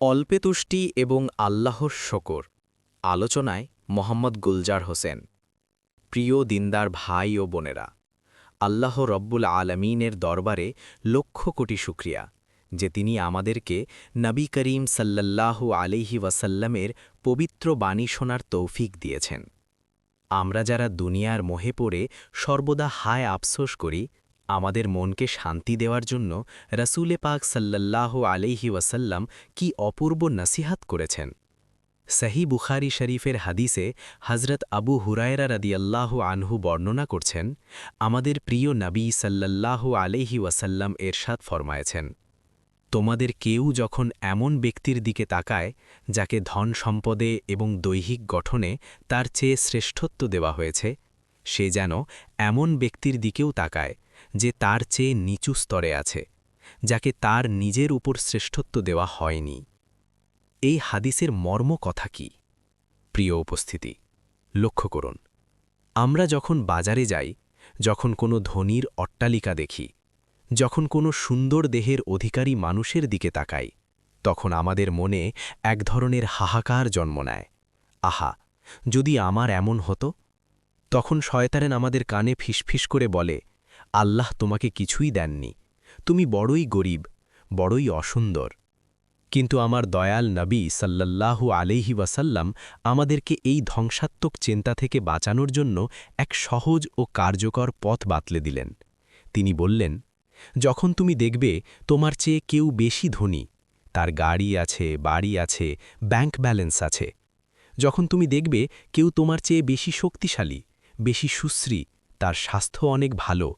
অল্পে তুষ্টি এবং আল্লাহর শকর আলোচনায় মোহাম্মদ গুলজার হোসেন। প্রিয় দিনদার ভাই ও বোনেরা, আল্লাহ রব্বুল আলমিনের দরবারে লক্ষ কোটি শুকরিয়া যে তিনি আমাদেরকে নবী করিম সাল্লাল্লাহু আলাইহি ওয়াসাল্লামের পবিত্র বাণী শোনার তৌফিক দিয়েছেন। আমরা যারা দুনিয়ার মোহে পড়ে সর্বদা হায় আফসোস করি, আমাদের মনকে শান্তি দেওয়ার জন্য রাসূলে পাক সাল্লাল্লাহু আলাইহি ওয়াসাল্লাম কি অপূর্ব নসিহাত করেছেন। সহি বুখারী শরীফের হাদিসে হজরত আবু হুরায়রা রাদিয়াল্লাহু আনহু বর্ণনা করছেন, আমাদের প্রিয় নবী সাল্লাল্লাহু আলাইহি ওয়াসাল্লাম এরশাদ ফরমায়েছেন, তোমাদের কেউ যখন এমন ব্যক্তির দিকে তাকায় যাকে ধন সম্পদে এবং দৈহিক গঠনে তার চেয়ে শ্রেষ্ঠত্ব দেওয়া হয়েছে, সে যেন এমন ব্যক্তির দিকেও তাকায় যে তার চেয়ে নিচু স্তরে আছে, যাকে তার নিজের উপর শ্রেষ্ঠত্ব দেওয়া হয়নি। এই হাদিসের মর্ম কথা কি? প্রিয় উপস্থিতি, লক্ষ্য করুন, আমরা যখন বাজারে যাই, যখন কোনো ধনীর অট্টালিকা দেখি, যখন কোনো সুন্দর দেহের অধিকারী মানুষের দিকে তাকাই, তখন আমাদের মনে এক ধরনের হাহাকার জন্ম নেয়। আহা, যদি আমার এমন হতো! তখন শয়তান আমাদের কানে ফিসফিস করে বলে, আল্লাহ তোমাকে কিছুই দেননি, তুমি বড়ই গরিব, বড়ই অসুন্দর। কিন্তু আমার দয়াল নবী সাল্লাল্লাহু আলাইহি ওয়াসাল্লাম আমাদেরকে এই ধ্বংসাত্মক চিন্তা থেকে বাঁচানোর জন্য এক সহজ ও কার্যকর পথ বাতলে দিলেন। তিনি বললেন, যখন তুমি দেখবে তোমার চেয়ে কেউ বেশি ধনী, তার গাড়ি আছে, বাড়ি আছে, ব্যাংক ব্যালেন্স আছে, যখন তুমি দেখবে কেউ তোমার চেয়ে বেশি শক্তিশালী, বেশি সুশ্রী, তার স্বাস্থ্য অনেক ভালো,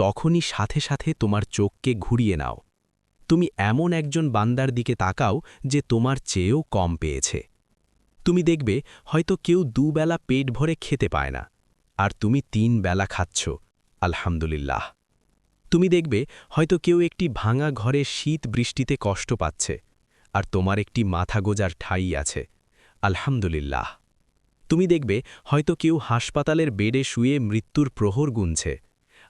তখনই সাথে সাথে তোমার চোখকে ঘুরিয়ে নাও। তুমি এমন একজন বান্দার দিকে তাকাও যে তোমার চেয়েও কম পেয়েছে। তুমি দেখবে হয়তো কেউ দুবেলা পেট ভরে খেতে পায় না, আর তুমি 3 বেলা খাচ্ছ, আলহামদুলিল্লাহ। তুমি দেখবে হয়তো কেউ একটি ভাঙা ঘরে শীত বৃষ্টিতে কষ্ট পাচ্ছে, আর তোমার একটি মাথা গোজার ঠাঁই আছে, আলহামদুলিল্লাহ। তুমি দেখবে হয়তো কেউ হাসপাতালের বেডে শুয়ে মৃত্যুর প্রহর গুনছে,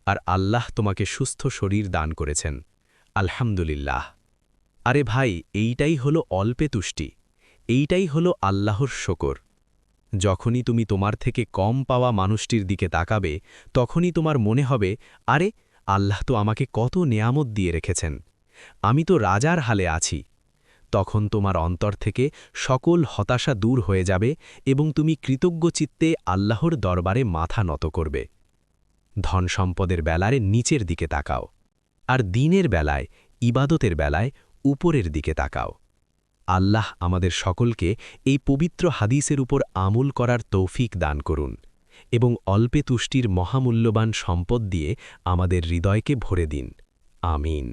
আর আল্লাহ তোমাকে সুস্থ শরীর দান করেছেন, আলহামদুলিল্লাহ। আরে ভাই, এইটাই হলো অল্পে তুষ্টি, এইটাই হলো আল্লাহর শকর। যখনই তুমি তোমার থেকে কম পাওয়া মানুষটির দিকে তাকাবে, তখনই তোমার মনে হবে, আরে আল্লাহ তো আমাকে কত নেয়ামত দিয়ে রেখেছেন, আমি তো রাজার হালে আছি। তখন তোমার অন্তর থেকে সকল হতাশা দূর হয়ে যাবে এবং তুমি কৃতজ্ঞ চিত্তে আল্লাহর দরবারে মাথা নত করবে। ধন সম্পদের বেলায় নিচের দিকে তাকাও, আর দিনের বেলায়, ইবাদতের বেলায় উপরের দিকে তাকাও। আল্লাহ আমাদের সকলকে এই পবিত্র হাদিসের উপর আমল করার তৌফিক দান করুন এবং অল্পে তুষ্টির মহামূল্যবান সম্পদ দিয়ে আমাদের হৃদয়কে ভরে দিন। আমিন।